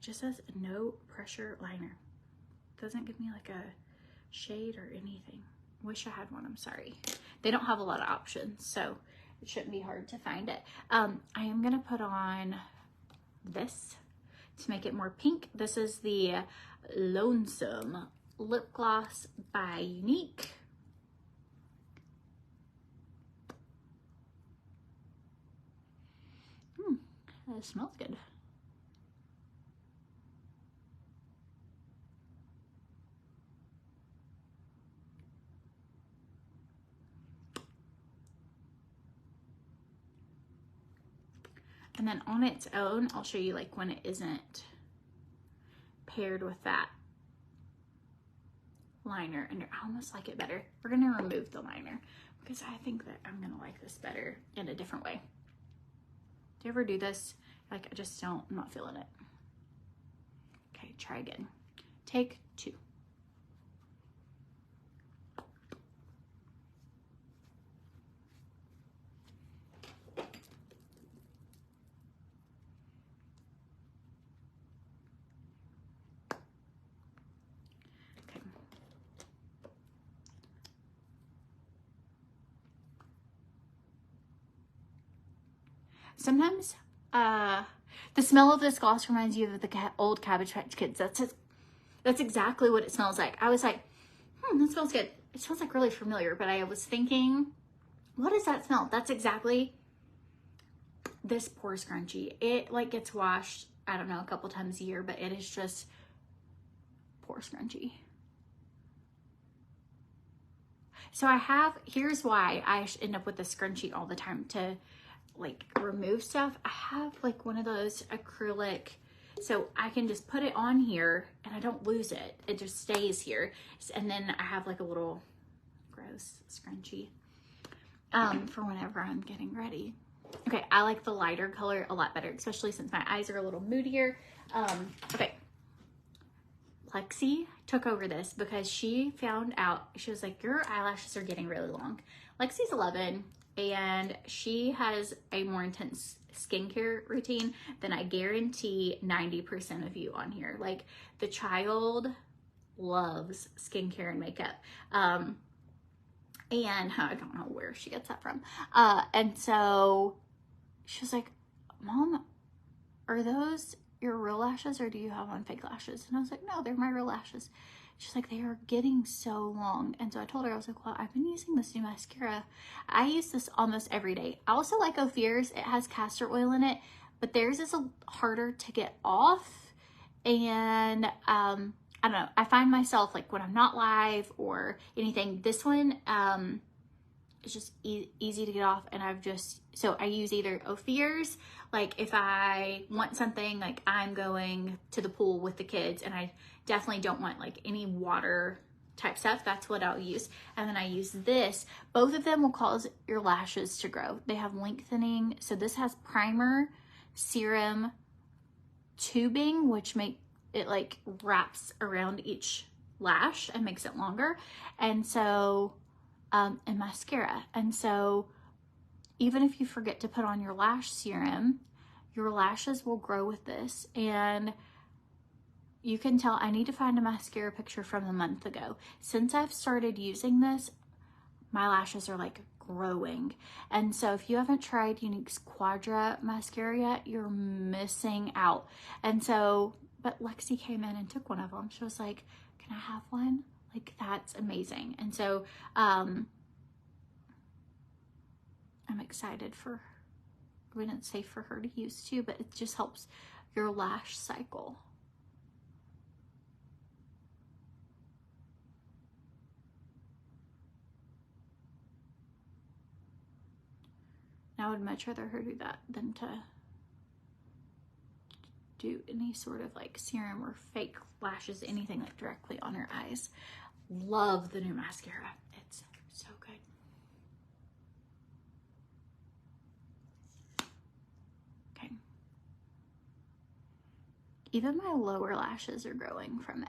just says no pressure liner. Doesn't give me like a shade or anything. Wish I had one, I'm sorry. They don't have a lot of options, so it shouldn't be hard to find it. I am gonna put on this to make it more pink. This is the Lonesome Lip Gloss by YOUNIQUE. It smells good. And then on its own, I'll show you like when it isn't paired with that liner, and I almost like it better. We're gonna remove the liner because I think that I'm gonna like this better in a different way. Do you ever do this? Like, I just don't, I'm not feeling it. Okay, try again. Take 2. Okay. Sometimes the smell of this gloss reminds you of the old Cabbage Patch Kids. That's exactly what it smells like. I was like, that smells good. It smells like really familiar, but I was thinking, what does that smell? That's exactly this pore scrunchie. It like gets washed, I don't know, a couple times a year, but it is just pore scrunchie. So here's why I end up with the scrunchie all the time to like remove stuff. I have like one of those acrylic, so I can just put it on here and I don't lose it. It just stays here. And then I have like a little gross scrunchie for whenever I'm getting ready. Okay, I like the lighter color a lot better, especially since my eyes are a little moodier. Okay, Lexi took over this because she found out, she was like, your eyelashes are getting really long. Lexi's 11 and she has a more intense skincare routine than I guarantee 90% of you on here. Like, the child loves skincare and makeup. And I don't know where she gets that from. And so she was like, Mom, are those your real lashes or do you have on fake lashes? And I was like, no, they're my real lashes. She's like, they are getting so long. And so I told her, I was like, well, I've been using this new mascara. I use this almost every day. I also like OFIR's. It has castor oil in it, but theirs is harder to get off. And I don't know, I find myself like when I'm not live or anything, this one it's just easy to get off. And so I use either OFIR's, like if I want something, like I'm going to the pool with the kids and I definitely don't want like any water type stuff, that's what I'll use. And then I use this. Both of them will cause your lashes to grow. They have lengthening. So this has primer, serum, tubing, which make it like wraps around each lash and makes it longer. And so and mascara. And so even if you forget to put on your lash serum, your lashes will grow with this. And you can tell, I need to find a mascara picture from a month ago. Since I've started using this, my lashes are like growing. And so if you haven't tried YOUNIQUE's Quadra mascara yet, you're missing out. And so, but Lexi came in and took one of them. She was like, can I have one? Like, that's amazing. And so I'm excited for, we didn't say for her to use too, but it just helps your lash cycle. I would much rather her do that than to do any sort of like serum or fake lashes, anything like directly on her eyes. Love the new mascara. It's so good. Okay. Even my lower lashes are growing from it.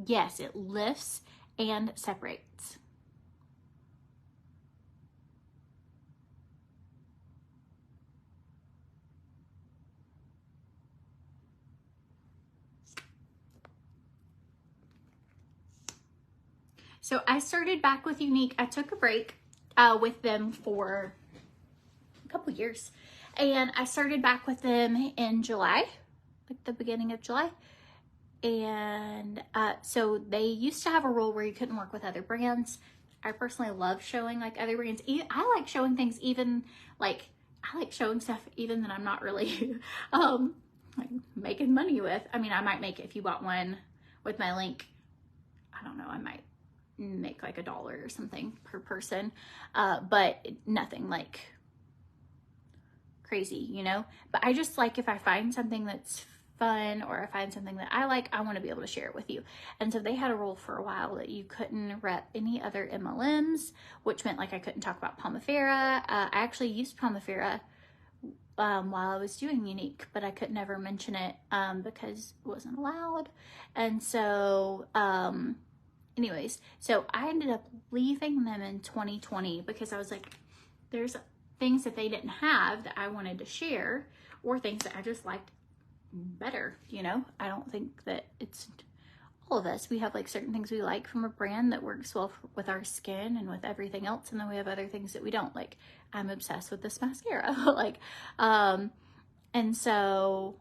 Yes, it lifts and separates. So I started back with Younique. I took a break with them for a couple years, and I started back with them in July, like the beginning of July. And so they used to have a rule where you couldn't work with other brands. I personally love showing like other brands. I like showing things even like, I like showing stuff even that I'm not really like making money with. I mean, I might make it if you bought one with my link. I don't know, I might make like $1 or something per person, but nothing like crazy, you know? But I just like, if I find something that's fun or I find something that I like, I want to be able to share it with you. And so they had a rule for a while that you couldn't rep any other MLMs, which meant like I couldn't talk about POMIFERA. I actually used POMIFERA while I was doing Younique, but I could never mention it because it wasn't allowed. And so anyways, so I ended up leaving them in 2020 because I was like, there's things that they didn't have that I wanted to share, or things that I just liked better, you know? I don't think that it's all of us. We have like certain things we like from a brand that works well with our skin and with everything else, and then we have other things that we don't. Like, I'm obsessed with this mascara. Like, and so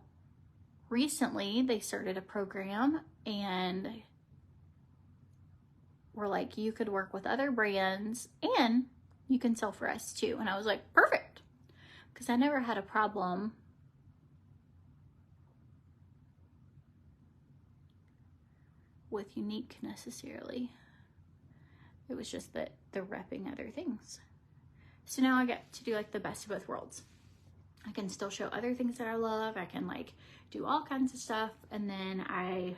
recently they started a program and were like, you could work with other brands and you can sell for us too. And I was like, perfect, because I never had a problem with Younique necessarily. It was just that they're repping other things. So now I get to do like the best of both worlds. I can still show other things that I love. I can like do all kinds of stuff, and then I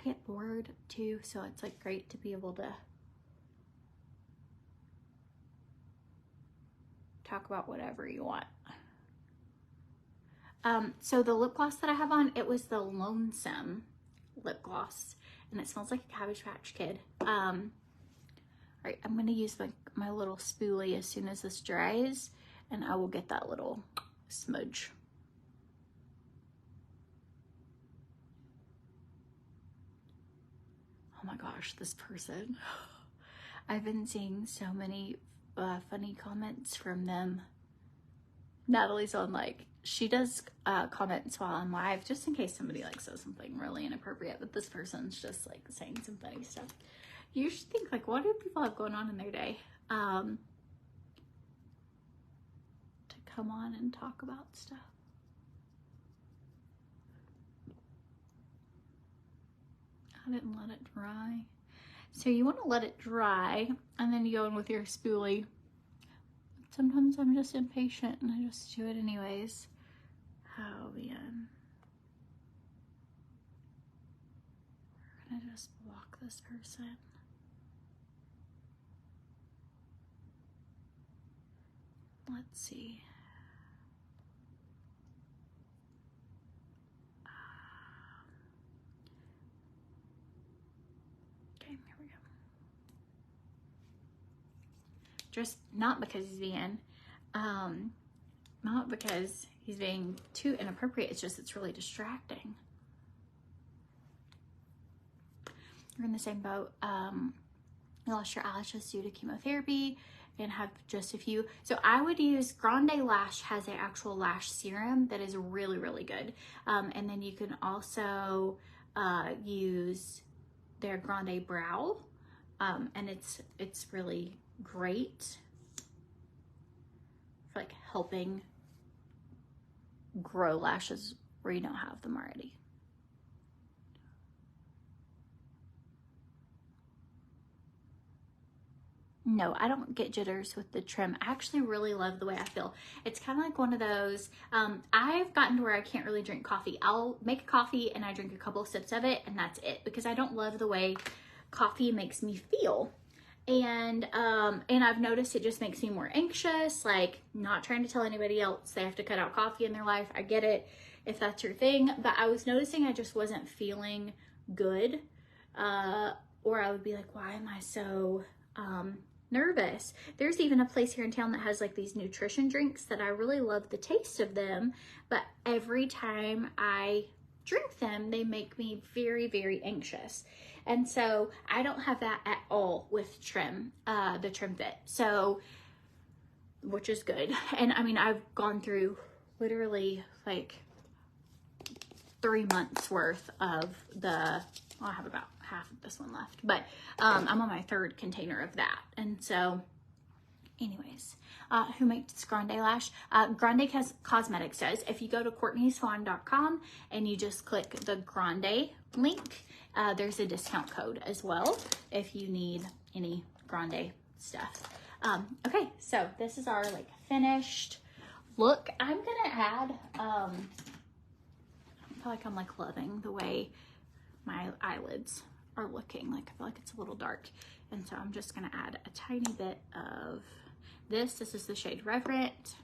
get bored too, so it's like great to be able to talk about whatever you want. So the lip gloss that I have on, it was the Lonesome lip gloss, and it smells like a Cabbage Patch Kid. All right, I'm gonna use my little spoolie as soon as this dries, and I will get that little smudge. Oh my gosh, this person. I've been seeing so many funny comments from them. Natalie's on like, she does comments while I'm live, just in case somebody like says something really inappropriate, but this person's just like saying some funny stuff. You should think like, what do people have going on in their day to come on and talk about stuff? I didn't let it dry. So you want to let it dry and then you go in with your spoolie. Sometimes I'm just impatient and I just do it anyways. Oh man. We're gonna just block this person. Let's see. Okay, here we go. Just not because he's being, not because he's being too inappropriate. It's just, it's really distracting. You're in the same boat. You lost your eyelashes due to chemotherapy and have just a few. So I would use Grande Lash has an actual lash serum that is really, really good. And then you can also use their Grande Brow And it's really great for like helping grow lashes where you don't have them already. No, I don't get jitters with the trim. I actually really love the way I feel. It's kind of like one of those, I've gotten to where I can't really drink coffee. I'll make a coffee and I drink a couple of sips of it and that's it, because I don't love the way coffee makes me feel. And I've noticed it just makes me more anxious, like not trying to tell anybody else they have to cut out coffee in their life. I get it if that's your thing, but I was noticing I just wasn't feeling good, or I would be like, why am I so, nervous? There's even a place here in town that has like these nutrition drinks that I really love the taste of them, but every time I drink them, they make me very, very anxious. And so I don't have that at all with trim, the TRIMFIT. So, which is good. And I mean, I've gone through literally like 3 months worth of the, well, I have about half of this one left, but I'm on my 3rd container of that. And so anyways, who makes Grande Lash? Grande Cosmetics does. If you go to CORTNEYSWANN.com and you just click the Grande link, there's a discount code as well if you need any Grande stuff. Okay, so this is our like finished look. I'm gonna add, I feel like I'm like loving the way my eyelids are looking. Like I feel like it's a little dark. And so I'm just gonna add a tiny bit of this. This is the shade Reverent.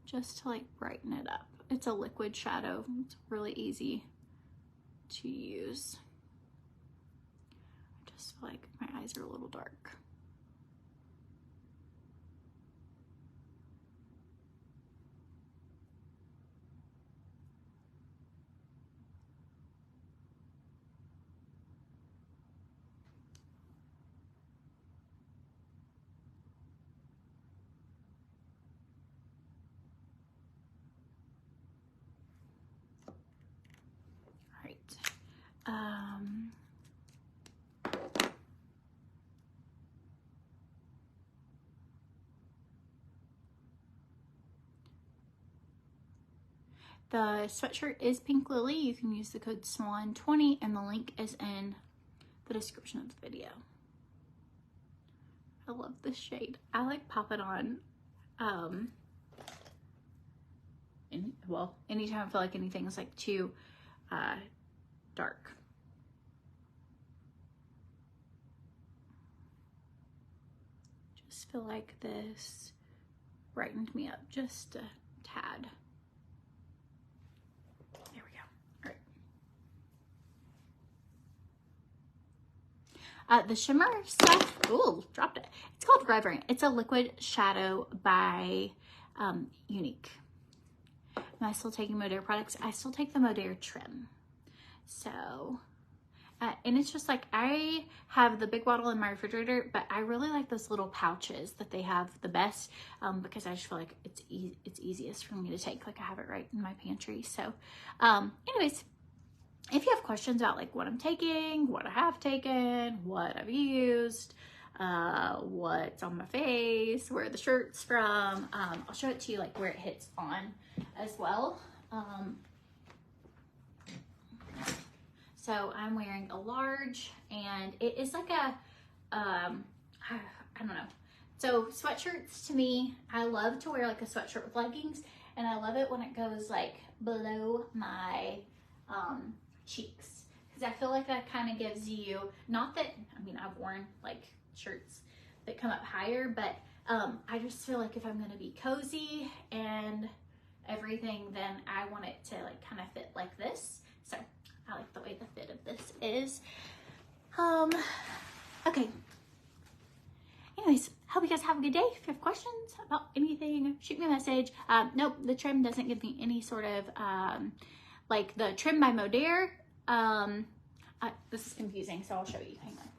Just to like brighten it up. It's a liquid shadow. It's really easy to use. I just feel like my eyes are a little dark. The sweatshirt is Pink Lily. You can use the code SWANN20 and the link is in the description of the video. I love this shade. I like pop it on, well, anytime I feel like anything is like too dark. Just feel like this brightened me up just a tad. There we go. All right. The shimmer stuff, ooh, dropped it. It's called Reverent. It's a liquid shadow by YOUNIQUE. Am I still taking Modere products? I still take the Modere trim. So, and it's just like, I have the big bottle in my refrigerator, but I really like those little pouches that they have the best, because I just feel like it's easiest for me to take. Like I have it right in my pantry. So, anyways, if you have questions about like what I'm taking, what I have taken, what I've used, what's on my face, where the shirt's from, I'll show it to you like where it hits on as well. So I'm wearing a large and it is like a, I don't know. So sweatshirts to me, I love to wear like a sweatshirt with leggings, and I love it when it goes like below my cheeks, because I feel like that kind of gives you, not that, I mean, I've worn like shirts that come up higher, but I just feel like if I'm going to be cozy and everything, then I want it to like kind of fit like this. So I like the way the fit of this is. Okay. Anyways, hope you guys have a good day. If you have questions about anything, shoot me a message. Nope, the trim doesn't give me any sort of, like the trim by Modere. This is confusing, so I'll show you. Hang on.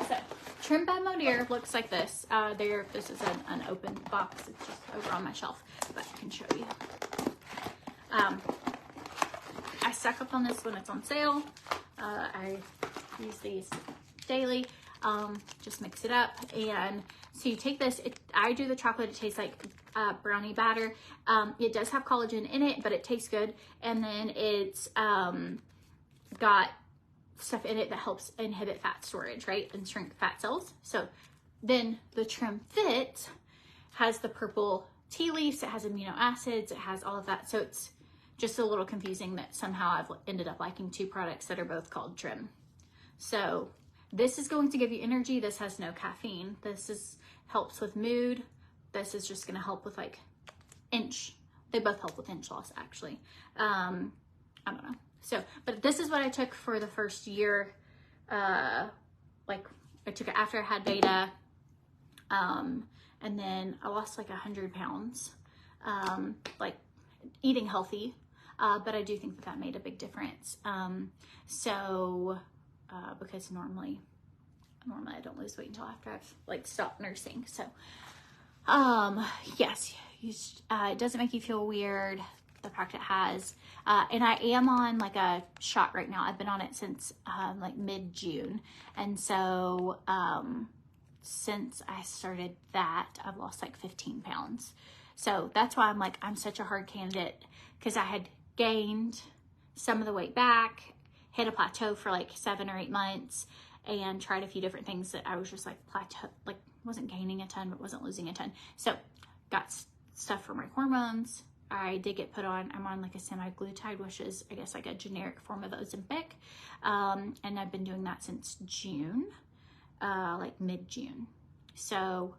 So, trim by Modere looks like this. This is an open box. It's just over on my shelf, but I can show you. I stock up on this when it's on sale. I use these daily. Just mix it up. And so you take this, I do the chocolate, it tastes like brownie batter. It does have collagen in it, but it tastes good. And then it's got stuff in it that helps inhibit fat storage, right? And shrink fat cells. So then the TRIMFIT has the purple tea leaves, it has amino acids, it has all of that. So it's just a little confusing that somehow I've ended up liking two products that are both called Trim. So this is going to give you energy. This has no caffeine. This helps with mood. This is just going to help with like inch. They both help with inch loss actually. I don't know. So, but this is what I took for the first year. Like I took it after I had beta. And then I lost like 100 pounds, like eating healthy. But I do think that made a big difference. Because normally I don't lose weight until after I've like stopped nursing. So, yes, it doesn't make you feel weird. The fact it has, and I am on like a shot right now. I've been on it since, like mid-June. And so, since I started that, I've lost like 15 pounds. So that's why I'm like, I'm such a hard candidate, because I had gained some of the weight back, hit a plateau for like 7 or 8 months, and tried a few different things that I was just like plateau, like wasn't gaining a ton, but wasn't losing a ton. So got stuff for my hormones. I did get put on, I'm on like a semaglutide, which is I guess like a generic form of Ozempic. And I've been doing that since June, like mid-June. So,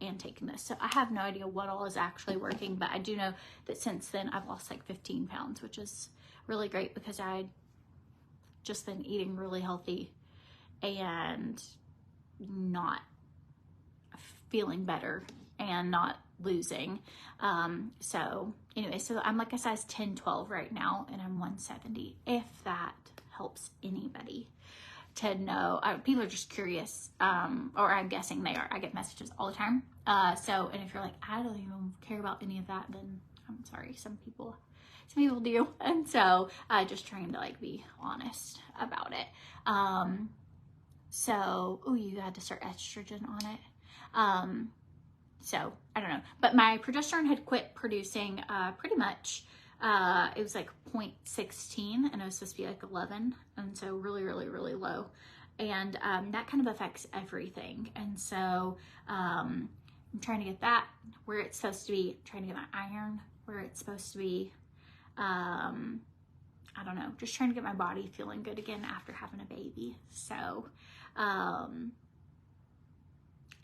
and taking this. So I have no idea what all is actually working, but I do know that since then I've lost like 15 pounds, which is really great because I'd just been eating really healthy and not feeling better and not losing. So anyway, so I'm like a size 10, 12 right now, and I'm 170, if that helps anybody to know. People are just curious, or I'm guessing they are. I get messages all the time. So, and if you're like, I don't even care about any of that, then I'm sorry, some people do. And so, just trying to like be honest about it. So, oh, you had to start estrogen on it. So I don't know, but my progesterone had quit producing, pretty much, it was like 0.16 and it was supposed to be like 11. And so really, really, really low. And, that kind of affects everything. And so, I'm trying to get that where it's supposed to be, trying to get my iron where it's supposed to be. I don't know, just trying to get my body feeling good again after having a baby. So,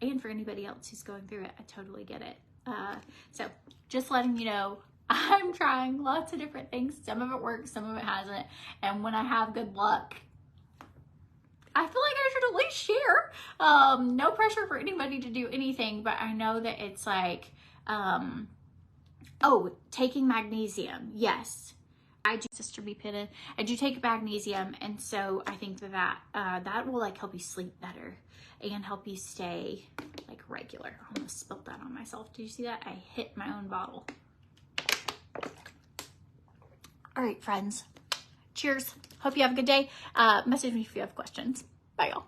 and for anybody else who's going through it, I totally get it. So just letting you know, I'm trying lots of different things. Some of it works, some of it hasn't. And when I have good luck, I feel like I should at least share. No pressure for anybody to do anything, but I know that it's like, oh, taking magnesium. Yes. I do, Sister Be Pitted. I do take magnesium, and so I think that will like help you sleep better and help you stay like regular. I almost spilled that on myself. Did you see that? I hit my own bottle. All right, friends. Cheers. Hope you have a good day. Message me if you have questions. Bye, y'all.